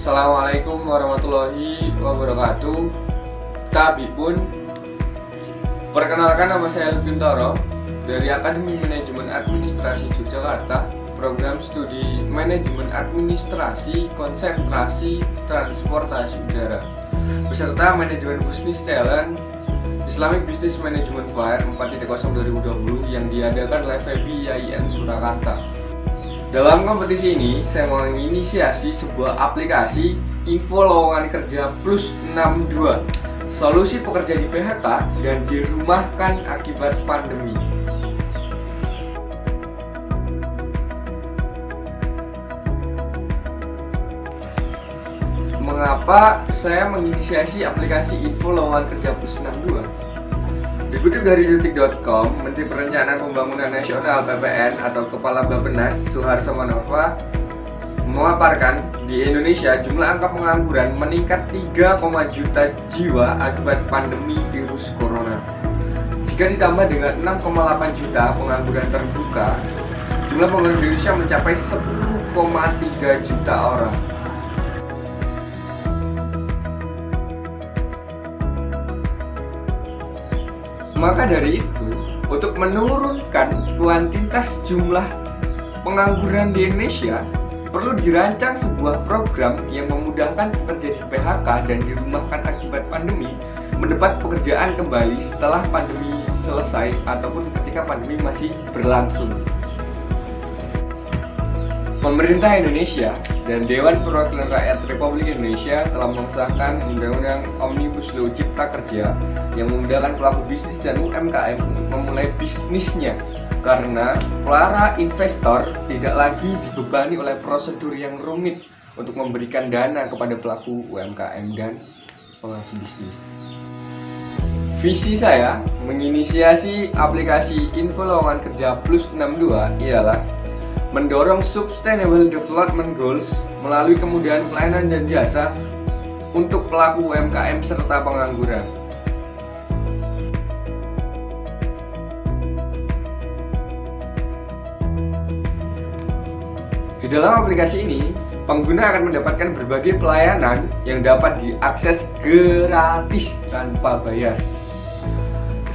Assalamualaikum warahmatullahi wabarakatuh. Kabipun, perkenalkan nama saya Lutfi Toro dari Akademi Manajemen Administrasi Yogyakarta, program studi Manajemen Administrasi Konsentrasi Transportasi Udara, beserta Manajemen Business Talent Islamic Business Management Fair 4.0 2020 yang diadakan oleh FEBI IAIN Surakarta. Dalam kompetisi ini, saya menginisiasi sebuah aplikasi info lowongan kerja plus 62, solusi pekerja di PHK dan dirumahkan akibat pandemi. Mengapa saya menginisiasi aplikasi info lowongan kerja plus 62? Dikutip dari detik.com, Menteri Perencanaan Pembangunan Nasional (PPN) atau Kepala Bappenas Suharto Manoarfa memaparkan di Indonesia jumlah angka pengangguran meningkat 3, juta jiwa akibat pandemi virus corona. Jika ditambah dengan 6,8 juta pengangguran terbuka, jumlah pengangguran Indonesia mencapai 10,3 juta orang. Maka dari itu, untuk menurunkan kuantitas jumlah pengangguran di Indonesia, perlu dirancang sebuah program yang memudahkan pekerja di PHK dan dirumahkan akibat pandemi mendapat pekerjaan kembali setelah pandemi selesai ataupun ketika pandemi masih berlangsung. Pemerintah Indonesia dan Dewan Perwakilan Rakyat Republik Indonesia telah mengesahkan Undang-Undang Omnibus Law Cipta Kerja yang memudahkan pelaku bisnis dan UMKM untuk memulai bisnisnya karena para investor tidak lagi dibebani oleh prosedur yang rumit untuk memberikan dana kepada pelaku UMKM dan pelaku bisnis. Visi saya menginisiasi aplikasi info lowongan kerja plus 62 ialah mendorong Sustainable Development Goals melalui kemudahan pelayanan dan jasa untuk pelaku UMKM serta pengangguran. Di dalam aplikasi ini, pengguna akan mendapatkan berbagai pelayanan yang dapat diakses gratis tanpa bayar.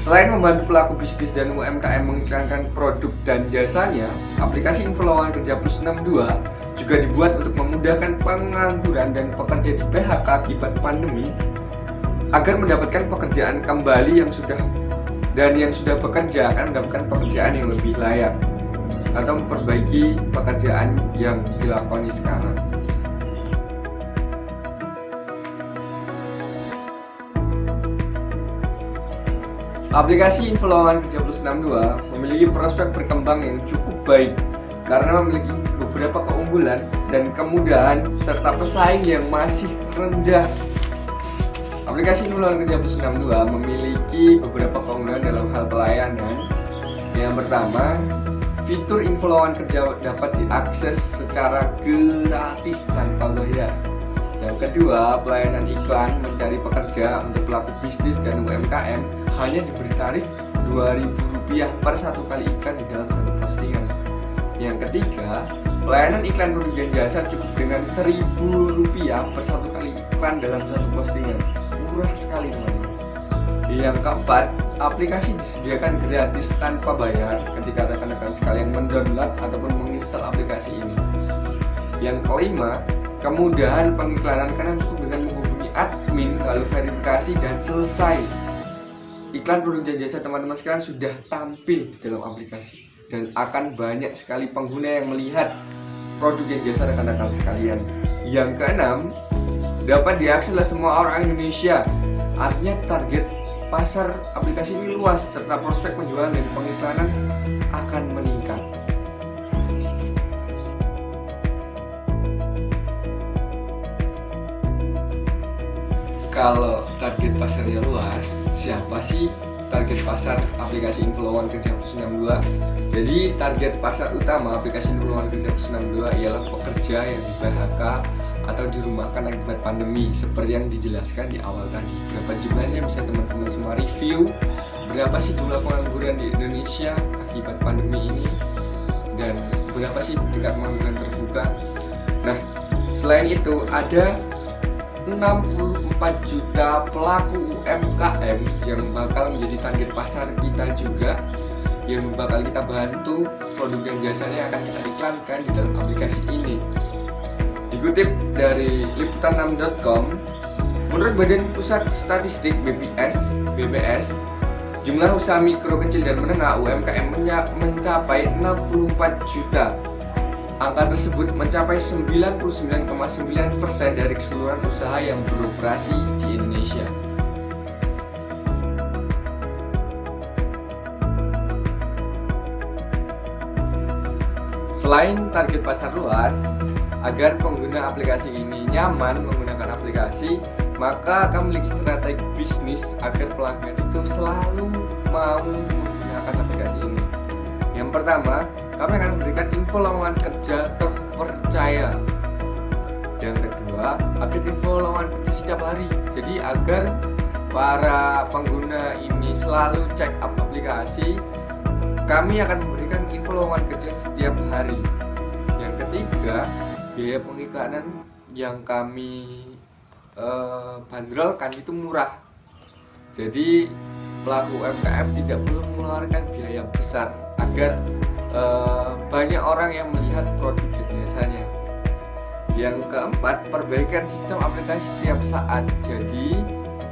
Selain membantu pelaku bisnis dan UMKM mengiklankan produk dan jasanya, aplikasi info lowongan kerja plus 62 juga dibuat untuk memudahkan pengangguran dan pekerja di PHK akibat pandemi agar mendapatkan pekerjaan kembali yang sudah bekerja akan mendapatkan pekerjaan yang lebih layak atau memperbaiki pekerjaan yang dilakoni sekarang. Aplikasi info lowongan kerja plus 62 memiliki prospek berkembang yang cukup baik karena memiliki beberapa keunggulan dan kemudahan serta pesaing yang masih rendah. Aplikasi info lowongan kerja plus 62 memiliki beberapa keunggulan dalam hal pelayanan. Yang pertama, fitur info lowongan kerja dapat diakses secara gratis tanpa bayar. Yang kedua, pelayanan iklan mencari pekerja untuk pelaku bisnis dan UMKM hanya diberi tarif Rp2.000 per satu kali iklan di dalam satu postingan. Yang ketiga, pelayanan iklan produk dan jasa cukup dengan Rp1.000 per satu kali iklan dalam satu postingan. Murah sekali, teman-teman. Yang keempat, aplikasi disediakan gratis tanpa bayar ketika rekan-rekan sekalian mendownload ataupun menginstal aplikasi ini. Yang kelima, kemudahan pengiklanan karena cukup dengan menghubungi admin lalu verifikasi dan selesai. Iklan produk dan jasa teman-teman sekalian sudah tampil di dalam aplikasi dan akan banyak sekali pengguna yang melihat produk dan jasa rekan-rekan sekalian. Yang keenam, dapat diakses oleh semua orang Indonesia. Artinya target pasar aplikasi ini luas serta prospek penjualan dan pengiklanan akan meningkat. Kalau target pasarnya luas, siapa sih target pasar aplikasi info lowongan kerja plus 62? Jadi target pasar utama aplikasi info lowongan kerja plus 62 ialah pekerja yang di PHK atau dirumahkan akibat pandemi seperti yang dijelaskan di awal tadi. Berapa jumlahnya bisa teman-teman semua review. Berapa sih jumlah pengangguran di Indonesia akibat pandemi ini dan berapa sih tingkat pengangguran terbuka. Nah, Selain itu, ada 64 juta pelaku UMKM yang bakal menjadi target pasar kita juga, yang bakal kita bantu produk dan jasanya akan kita iklankan di dalam aplikasi ini. Dikutip dari liputan6.com, menurut Badan Pusat Statistik BPS, jumlah usaha mikro, kecil, dan menengah UMKM mencapai 64 juta. Angka tersebut mencapai 99,9% dari keseluruhan usaha yang beroperasi di Indonesia. Selain target pasar luas, agar pengguna aplikasi ini nyaman menggunakan aplikasi, maka kami memiliki strategi bisnis agar pelanggan itu selalu mau menggunakan aplikasi ini. Yang pertama, kami akan memberikan info lowongan kerja terpercaya. Yang kedua, update info lowongan kerja setiap hari. Jadi agar para pengguna ini selalu check up aplikasi, kami akan memberikan info lowongan kerja setiap hari. Yang ketiga, biaya pengiklanan yang kami bandrolkan itu murah. Jadi pelaku UMKM tidak perlu mengeluarkan biaya besar agar banyak orang yang melihat produk dan jasanya. Yang keempat, perbaikan sistem aplikasi setiap saat. Jadi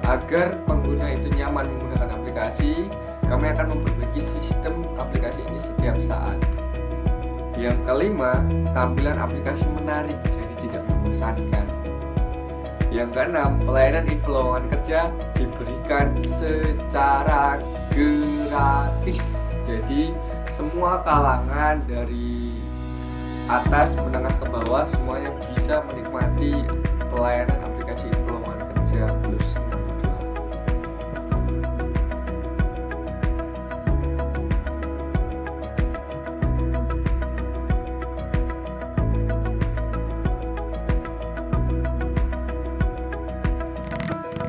agar pengguna itu nyaman menggunakan aplikasi, kami akan memperbaiki sistem aplikasi ini setiap saat. Yang kelima, tampilan aplikasi menarik, jadi tidak membosankan. Yang keenam, pelayanan info lowongan kerja diberikan secara gratis. Jadi semua kalangan dari atas menengah ke bawah semuanya bisa menikmati pelayanan aplikasi info lowongan kerja plus 62.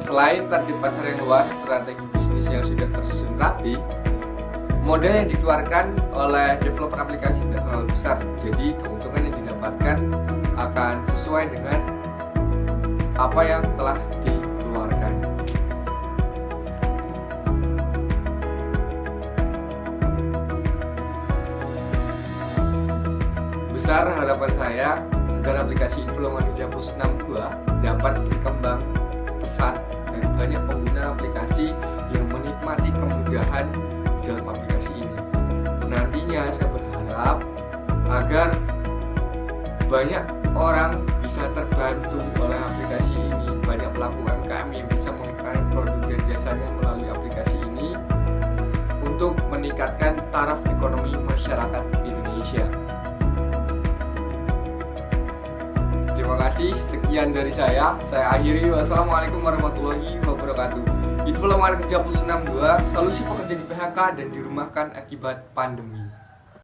Selain target pasar yang luas, strategi bisnis yang sudah tersusun rapi, modal yang dikeluarkan oleh developer aplikasi tidak terlalu besar, jadi keuntungan yang didapatkan akan sesuai dengan apa yang telah dikeluarkan. Besar harapan saya agar aplikasi info lowongan kerja plus 62 dapat berkembang pesat dan banyak pengguna aplikasi yang menikmati kemudahan dalam aplikasi ini. Nantinya saya berharap agar banyak orang bisa terbantu oleh aplikasi ini, banyak pelaku UMKM yang bisa menggunakan produk dan jasanya melalui aplikasi ini untuk meningkatkan taraf ekonomi masyarakat Indonesia. Terima kasih, sekian dari saya akhiri. Wassalamualaikum warahmatullahi wabarakatuh. Info lowongan kerja plus 62, solusi pekerja di PHK dan dirumahkan akibat pandemi.